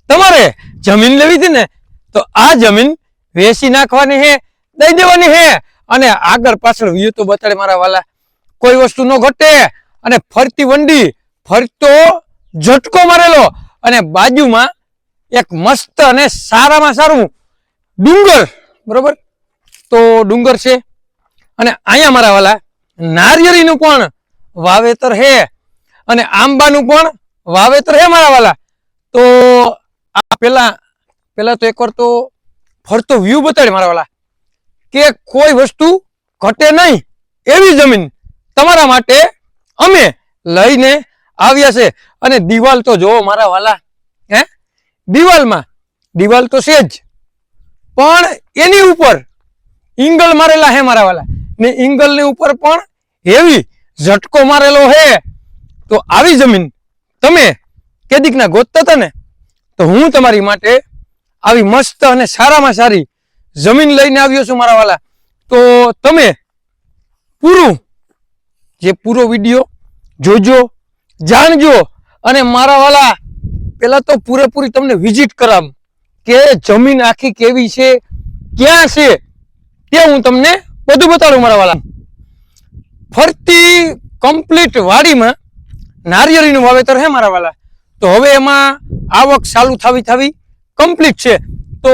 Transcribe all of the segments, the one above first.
તમારે જમીન લેવી હતી ને તો આ જમીન વેચી નાખવાની હે, દઈ દેવાની હે, અને આગળ પાછળ વ્યૂ તો બતાડે મારા વાલા, કોઈ વસ્તુ ન ઘટે, અને ફરતી વંડી, ફરતો ઝટકો મારેલો, અને બાજુમાં એક મસ્ત અને સારામાં સારું ડુંગર, બરોબર? તો ડુંગર છે, અને અહીંયા મારા વાલા નારિયેળીનું પણ વાવેતર હે, અને આંબાનું પણ વાવેતર હે મારા વાલા. તો આ પેલા તો એકવાર તો ફરતો વ્યૂ બતાડે મારા વાલા, કે કોઈ વસ્તુ ઘટે નહીં એવી જમીન તમારા માટે અમે લઈને આવ્યા છે. અને દિવાલ તો જોવો મારા વાલા, હે, દિવાલ તો છે જ, પણ એની ઉપર ઇંગલ મારેલા હે મારા વાલા, ને ઇંગલની ઉપર પણ હેવી ઝટકો મારેલો હે. તો આવી જમીન તમે કેદીકના ગોતતા હતા ને, તો હું તમારી માટે આવી મસ્ત અને સારામાં સારી જમીન લઈને આવ્યો છું મારા વાલા. તો તમે પૂરો વિડીયો જોજો, જાણજો, અને મારા વાલા પેલા તો પૂરેપૂરી તમને વિઝિટ કરાવ કે જમીન આખી કેવી છે, ક્યાં છે, તે હું તમને બધું બતાડું મારા વાલા. ફરતી કમ્પ્લીટ વાડીમાં નારિયેળીનું વાવેતર હે મારા વાલા. તો હવે એમાં આવક ચાલુ થવી કમ્પ્લીટ છે. તો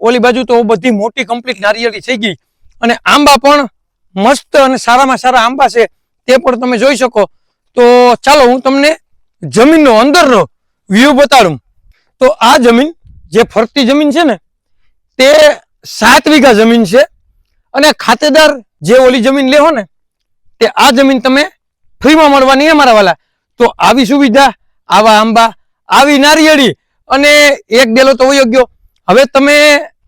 ઓલી બાજુ તો બધી મોટી કમ્પ્લીટ નારિયેળી થઈ ગઈ, અને આંબા પણ મસ્ત અને સારામાં સારા આંબા છે, તે પણ તમે જોઈ શકો. તો ચાલો હું તમને જમીનનો અંદરનો વ્યૂ બતાડું. તો આ જમીન જે ફરતી જમીન છે ને, તે 7 વીઘા જમીન છે, અને ખાતેદાર જે ઓલી જમીન લેવો ને, તે આ જમીન તમે ફ્રીમાં મળવાની હે મારા વાલા. તો આવી સુવિધા, આવા આંબા, આવી નારિયેળી, અને એક ડેલો તો વયો ગયો. હવે તમે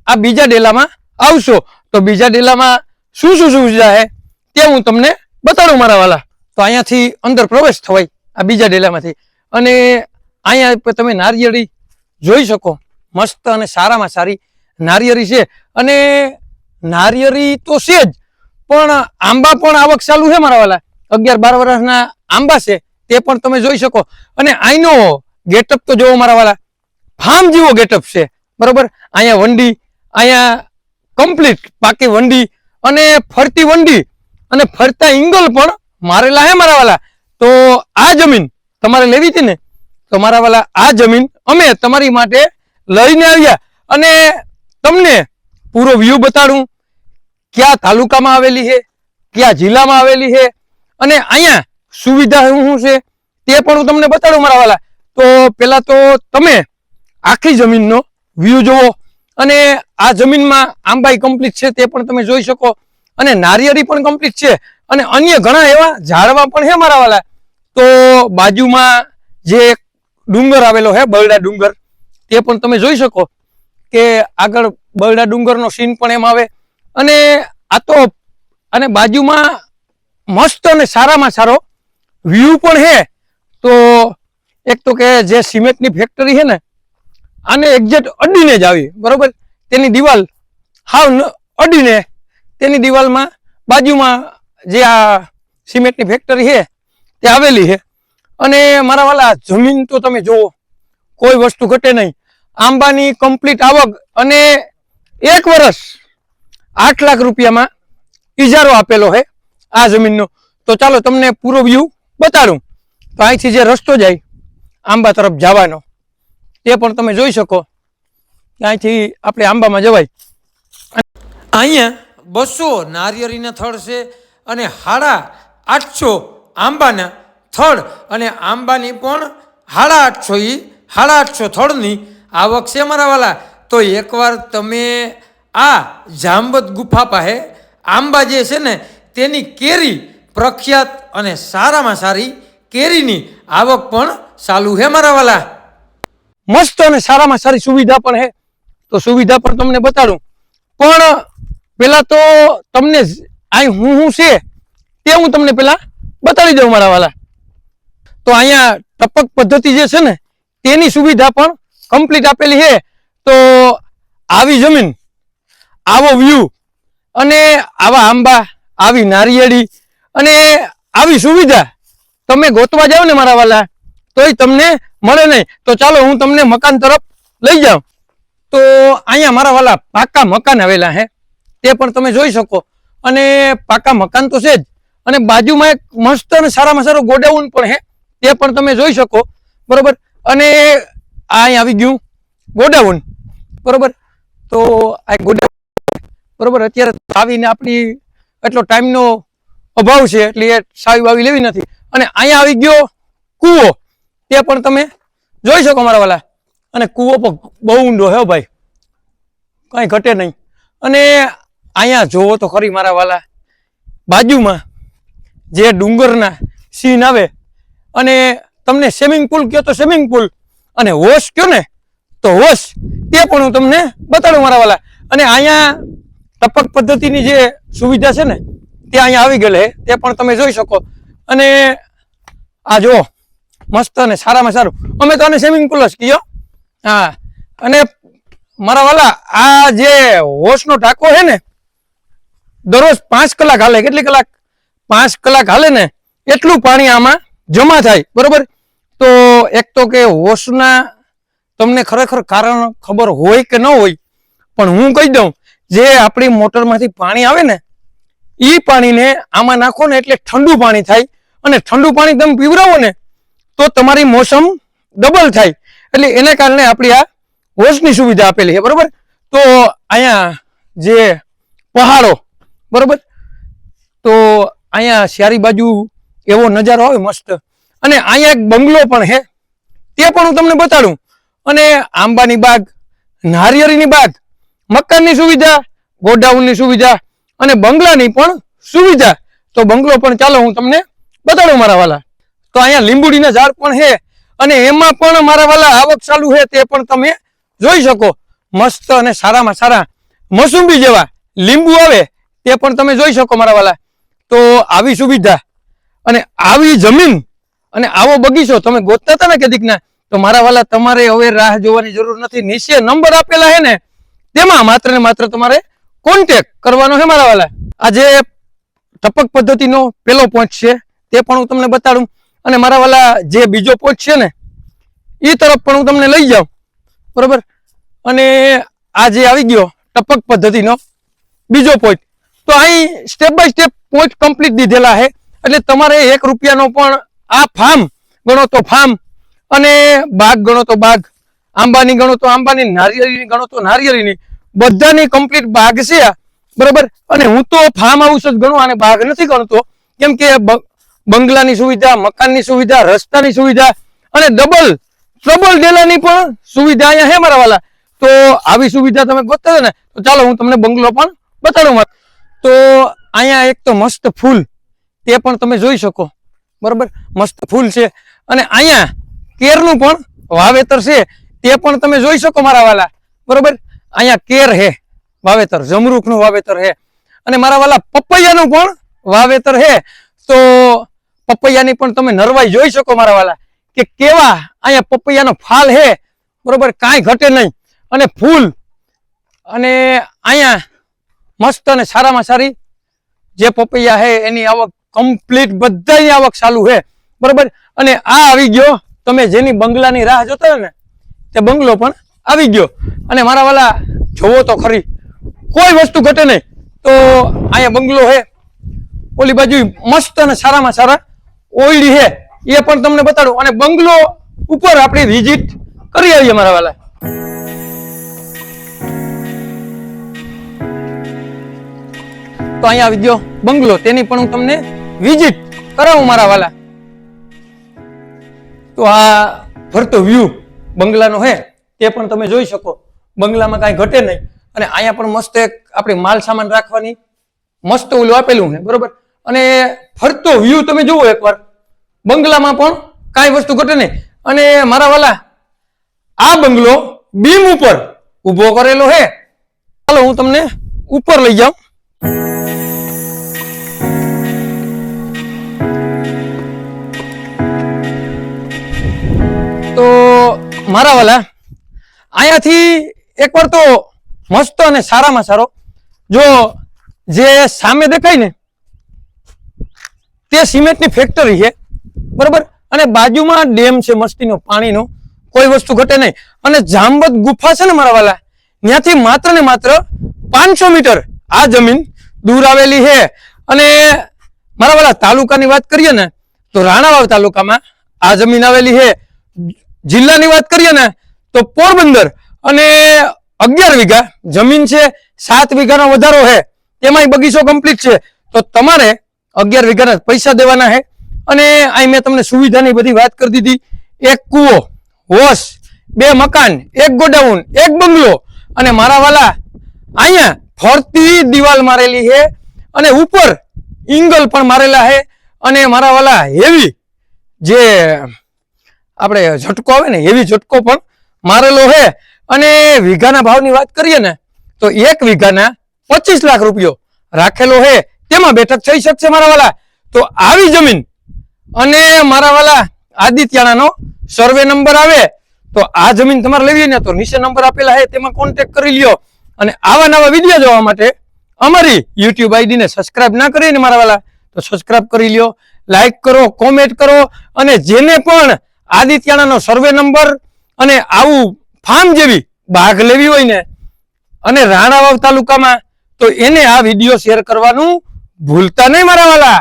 આ બીજા ડેલામાં આવશો તો બીજા ડેલામાં શું સુવિધા હે તે હું તમને બતાડું મારા વાલા. તો અહીંયાથી અંદર પ્રવેશ થવાય આ બીજા ડેલામાંથી, અને અહીંયા તમે નારિયેળી જોઈ શકો, મસ્ત અને સારામાં સારી નારિયેળી છે. અને નારિયેળી તો છે જ, પણ આંબા પણ આવક ચાલુ છે મારા વાલા. 11-12 વર્ષના આંબા છે, તે પણ તમે જોઈ શકો. અને અહીંનો ગેટઅપ તો જોવો મારા વાલા, ફાર્મ જેવો ગેટઅપ છે, બરોબર? અહીંયા વંડી, અહીંયા કમ્પ્લીટ પાકી વંડી, અને ફરતી વંડી, અને ફરતા ઇંગલ પણ મારેલા હે મારા વાલા. તો આ જમીન તમારે લેવી હતી ને, તો મારા વાલા આ જમીન અમે તમારી માટે લઈને આવ્યા, અને તમને પૂરો વ્યૂ બતાડું, કયા તાલુકામાં આવેલી છે, કયા જિલ્લામાં આવેલી છે, અને અહીંયા સુવિધા શું છે તે પણ હું તમને બતાડું મારા વાલા. તો પેલા તો તમે આખી જમીનનો વ્યૂ જોવો, અને આ જમીનમાં આંબાઈ કમ્પ્લીટ છે તે પણ તમે જોઈ શકો, અને નારિયેળી પણ કમ્પ્લીટ છે, અને અન્ય ઘણા એવા ઝાડવા પણ છે મારા વાલા. તો બાજુમાં જે ડુંગર આવેલો છે, બરડા ડુંગર, તે પણ તમે જોઈ શકો કે આગળ બરડા ડુંગરનો સીન પણ એમ આવે. અને આ તો, અને બાજુમાં મસ્ત અને સારામાં સારો વ્યૂ પણ છે. તો એક તો કે જે સિમેન્ટની ફેક્ટરી છે ને, આને એક્ઝેક્ટ અડીને જ આવી, બરોબર? તેની દિવાલ હાવ અડીને, તેની દિવાલમાં બાજુમાં જે આ સિમેન્ટની ફેક્ટરી છે તે આવેલી છે. અને મારા વાલા જમીન તો તમે જુઓ, કોઈ વસ્તુ ઘટે નહીં. આંબાની કમ્પ્લીટ આવક, અને 1 વર્ષ 8 લાખ રૂપિયામાં ઇજારો આપેલો છે આ જમીનનો. તો ચાલો તમને પૂરો વ્યૂ બતાડું. તો અહીંથી જે રસ્તો જાય આંબા તરફ જવાનો, તે પણ તમે જોઈ શકો. અહીંથી આપણે આંબામાં જવાય. અહીંયા 200 નારિયેળીના થડ છે, અને 850 આંબાના થડ, અને આંબાની પણ 850 થડની આવક છે મારા વાલા. તો એકવાર તમે આ જાંબત ગુફા પાસે આંબા જે છે ને, તેની કેરી પ્રખ્યાત અને સારામાં સારી કેરીની આવક પણ ચાલુ છે મારા વાલા. મસ્ત અને સારામાં સારી સુવિધા પણ છે, તો સુવિધા પણ તમને બતાડું. પણ પેલા તો તમને અહીં હું છે તે હું તમને પેલા બતાવી દઉં મારા વાલા. તો અહીંયા ટપક પદ્ધતિ જે છે ને, તેની સુવિધા પણ કમ્પ્લીટ આપેલી છે. તો આવી જમીન, આવો વ્યૂ, અને આવા આંબા, આવી નારિયેળી, અને આવી સુવિધા તમે ગોતવા જાવ ને મારા વાલા, તોય તમને મળે નહીં. તો ચાલો હું તમને મકાન તરફ લઈ જાઓ તો અહીંયા મારા વાલા પાકા મકાન આવેલા હે, તે પણ તમે જોઈ શકો. અને પાકા મકાન તો છે જ, અને બાજુમાં એક મસ્ત અને સારામાં સારો ગોડાઉન પણ હે, તે પણ તમે જોઈ શકો. બરોબર. અને આ અહીં આવી ગયું ગોડાઉન. બરોબર. તો આ ગોડાઉન બરોબર. અત્યારે આવીને આપણી એટલો ટાઈમનો અભાવ છે એટલે એ સાવી બાવી લેવી નથી. અને અહીંયા આવી ગયો કૂવો, તે પણ તમે જોઈ શકો મારા વાલા. અને કૂવો પણ બહુ ઊંડો હે ભાઈ, કઈ ઘટે નહીં. અને અહીંયા જોવો તો ખરી મારા વાલા, બાજુમાં જે ડુંગરના સીન આવે, અને તમને સ્વિમિંગ પુલ કહો તો સ્વિમિંગ પુલ, અને હોશ કહો ને તો હોશ, તે પણ હું તમને બતાડું મારા વાલા. અને અહીંયા ટપક પદ્ધતિની જે સુવિધા છે ને તે અહીંયા આવી ગયેલ છે, તે પણ તમે જોઈ શકો. અને આ જો મસ્ત અને સારામાં સારું, અમે તો આને સ્વિમિંગ પુલ જ કહીએ. હા. અને મારા વાલા આ જે હોશનો ટાંકો છે ને, દરરોજ 5 કલાક હાલે. કેટલી કલાક? 5 કલાક હાલે ને એટલું પાણી આમાં જમા થાય. બરોબર. તો એક તો કે હોશના તમને ખરેખર કારણ ખબર હોય કે ન હોય, પણ હું કહી દઉં, જે આપણી મોટરમાંથી પાણી આવે ને, એ પાણીને આમાં નાખો ને એટલે ઠંડુ પાણી થાય. અને ઠંડુ પાણી તમે પીવરાવો ને તો તમારી મોસમ ડબલ થાય. એટલે એને કારણે આપણી આ હોશની સુવિધા આપેલી છે. બરોબર. તો અહીંયા જે પહાડો, બરોબર, તો અહીંયા ચારી બાજુ એવો નજારો આવે મસ્ત. અને અહીંયા એક બંગલો પણ છે, તે પણ હું તમને બતાડું. અને આંબાની બાગ, નારિયેળીની બાગ, મકાનની સુવિધા, ગોડાઉનની સુવિધા, અને બંગલાની પણ સુવિધા. તો બંગલો પણ ચાલો હું તમને બતાડું મારા વાલા. તો અહીંયા લીંબુડીના ઝાડ પણ છે, અને એમાં પણ મારા વાલા આવક ચાલુ છે, તે પણ તમે જોઈ શકો. મસ્ત અને સારામાં સારા મોસંબી જેવા લીંબુ આવે, તે પણ તમે જોઈ શકો મારા વાલા. તો આવી સુવિધા અને આવી જમીન અને આવો બગીચો તમે ગોતતા હતા ને કેદીકના, તો મારા વાલા તમારે હવે રાહ જોવાની જરૂર નથી. નીચે નંબર આપેલા છે ને, તેમાં માત્ર ને માત્ર તમારે કોન્ટેક્ટ કરવાનો છે મારા વાલા. આ જે ટપક પદ્ધતિનો પેલો પોઈન્ટ છે તે પણ હું તમને બતાડું. અને મારા વાલા જે બીજો પોઈન્ટ છે ને, એ તરફ પણ હું તમને લઈ જાઉં. બરોબર. અને આ જે આવી ગયો ટપક પદ્ધતિનો બીજો પોઈન્ટ, તો અહીં step by step point complete દીધેલા છે. એટલે તમારે 1 રૂપિયાનો પણ આ ફાર્મ ગણો તો ફાર્મ, અને બાગ ગણો તો બાગ, આંબાની ગણો તો આંબાની, નારિયેળીની ગણો તો નારિયેળીની, બધાની કમ્પ્લીટ બાગ છે. બરોબર. અને હું તો ફાર્મ હાઉસ જ ગણું, આને બાગ નથી ગણતો. કેમ કે બંગલાની સુવિધા, મકાનની સુવિધા, રસ્તાની સુવિધા, અને ટ્રબલ ડેલાની પણ સુવિધા અહીંયા છે મારા વાલા. તો આવી સુવિધા તમે ગોતતા ને, તો ચાલો હું તમને બંગલો પણ બતાડું. તો અહીંયા એક તો મસ્ત ફૂલ, તે પણ તમે જોઈ શકો. બરોબર. મસ્ત ફૂલ છે. અને અહીંયા કેરનું પણ વાવેતર છે, તે પણ તમે જોઈ શકો મારા વાલા. બરોબર. અહીંયા કેર હે વાવેતર, જમરૂખનું વાવેતર હે. અને મારા વાલા પપૈયાનું પણ વાવેતર હે. તો પપૈયાની પણ તમે નરવાઈ જોઈ શકો મારા વાલા, કે કેવા અહીંયા પપૈયાનો ફાલ હે. બરોબર. કાંઈ ઘટે નહીં. અને ફૂલ, અને અહીંયા મસ્ત અને સારામાં સારી જે પપૈયા હે એની આવક કમ્પ્લીટ, બધાની આવક ચાલુ છે. બરોબર. અને આ આવી ગયો, તમે જેની બંગલાની રાહ જોતા હોય ને, તે બંગલો પણ આવી ગયો. અને મારા વાલા જોવો તો ખરી, કોઈ વસ્તુ ઘટે નહીં. તો અહીંયા બંગલો છે, ઓલી બાજુ મસ્ત અને સારામાં સારા ઓયડી છે, એ પણ તમને બતાડું. અને બંગલો ઉપર આપણે વિઝિટ કરી આવીએ મારા વાલા. તો અહીંયા આવી ગયો બંગલો, તેની પણ હું તમને વિઝિટ કરાવું મારા વાલા. તો આ ફરતો વ્યૂ બંગલાનો હે, તે પણ તમે જોઈ શકો. બંગલામાં કાંઈ ઘટે નહીં. અને અહીંયા પણ મસ્ત એક આપણી માલ સામાન રાખવાની મસ્ત ઓલું આપેલું છે. બરોબર. અને ફરતો વ્યૂ તમે જુઓ એકવાર, બંગલામાં પણ કાંઈ વસ્તુ ઘટે નહીં. અને મારા વાલા આ બંગલો બીમ ઉપર ઊભો કરેલો છે. ચાલો હું તમને ઉપર લઈ જાઉં. તો મારા વાલા અહીંયાથી એકવાર તો મસ્ત અને સારામાં સારો, જો જે સામે દેખાય ને તે સિમેન્ટની ફેક્ટરી છે. બરોબર. અને બાજુમાં ડેમ છે મસ્તીનો પાણીનો. કોઈ વસ્તુ ઘટે નહીં. અને જાંબત ગુફા છે ને મારા વાલા, ત્યાંથી માત્ર ને માત્ર 500 મીટર આ જમીન દૂર આવેલી છે. અને મારા વાલા તાલુકાની વાત કરીએ ને તો રાણાવાવ તાલુકામાં આ જમીન આવેલી છે. જિલ્લાની વાત કરીએ ને તો પોરબંદર, અને 11 વીઘા જમીન છે. 7 વીઘાનો વધારો છે, તેમાંય બગીચો કમ્પ્લીટ છે. તો તમારે 11 વીઘાના પૈસા દેવાના છે. અને અહીં મેં તમને સુવિધાની બધી વાત કરી દીધી. એક કૂવો, વોશ, 2 મકાન, 1 ગોડાઉન, 1 બંગલો, અને મારા વાલા અહીંયા ફરતી દિવાલ મારેલી છે, અને ઉપર ઇંગલ પણ મારેલા છે. અને મારા વાલા હેવી જે આપણે ઝટકો આવે ને, હેવી ઝટકો પણ મારેલો છે. અને વીઘાના ભાવની વાત કરીએ ને તો 1 વીઘાના 25 લાખ રૂપિયો રાખેલો છે. તેમાં બેઠક થઈ શકશે મારા વાલા. તો આવી જમીન, અને મારા વાલા આદિત્યાણાનો સર્વે નંબર આવે તો આ જમીન તમારે લેવી ને તો નીચે નંબર આપેલા છે, તેમાં કોન્ટેક્ટ કરી લ્યો. અને આવા નવા વિડીયો જોવા માટે અમારી YouTube ID ને સબસ્ક્રાઇબ ના કરી ને મારા વાલા તો સબસ્ક્રાઇબ કરી લ્યો, લાઈક કરો, કોમેન્ટ કરો. અને જેને પણ આદિત્યાણાનો સર્વે નંબર અને આવું ફાર્મ જેવી બાગ લેવી હોય ને અને રાણાવાવ તાલુકામાં, તો એને આ વિડીયો શેર કરવાનું ભૂલતા નહીં મારા વાલા.